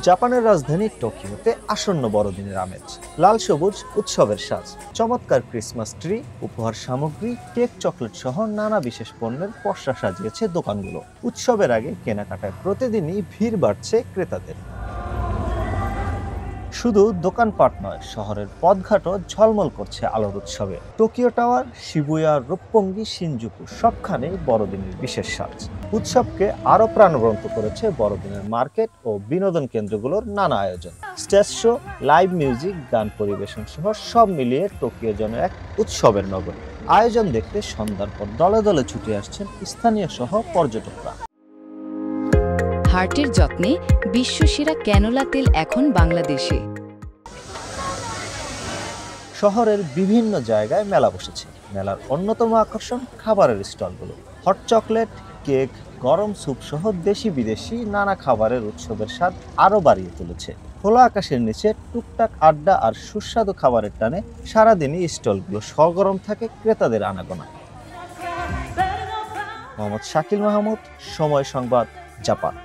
জাপানের রাজধানী টোকিওতে আসন্ন বড়দিনের আমেজ, লাল সবুজ উৎসবের সাজ, চমৎকার ক্রিসমাস ট্রি, উপহার সামগ্রী, কেক, চকলেট সহ নানা বিশেষ পণ্যের পসরা সাজিয়েছে দোকানগুলো। উৎসবের আগে কেনাকাটায় প্রতিদিনই ভিড় বাড়ছে ক্রেতাদের। শুধু দোকানপাট নয়, শহরের পথঘাটও ঝলমল করছে আলোর উৎসবে। টোকিও টাওয়ার, শিবুয়া, রূপপঙ্গি, শিনজুকু সবখানেই বড়দিনের বিশেষ সাজ। উৎসবকে আরো প্রাণবন্ত করেছে বড়দিনের মার্কেট ও বিনোদন কেন্দ্রগুলোর নানা আয়োজন। স্টেজ শো, লাইভ মিউজিক, গান পরিবেশন সহ সব মিলিয়ে টোকিও যেন এক উৎসবের নগরী। আয়োজন দেখতে সন্ধ্যার পর দলে দলে ছুটে আসছেন স্থানীয় সহ পর্যটকরা। হার্টের যত্নে বিশ্বসেরা ক্যানোলা তেল এখন বাংলাদেশে। শহরের বিভিন্ন জায়গায় মেলা বসেছে। মেলার অন্যতম আকর্ষণ খাবারের স্টলগুলো। হট চকলেট, কেক, গরম স্যুপ সহ দেশি বিদেশি নানা খাবারের উৎসবের স্বাদ আরো বাড়িয়ে তুলেছে। খোলা আকাশের নিচে টুকটাক আড্ডা আর সুস্বাদু খাবারের টানে সারাদিনই স্টলগুলো সগরম থাকে ক্রেতাদের আনাগোনা। মোহাম্মদ শাকিল মাহমুদ, সময় সংবাদ, জাপান।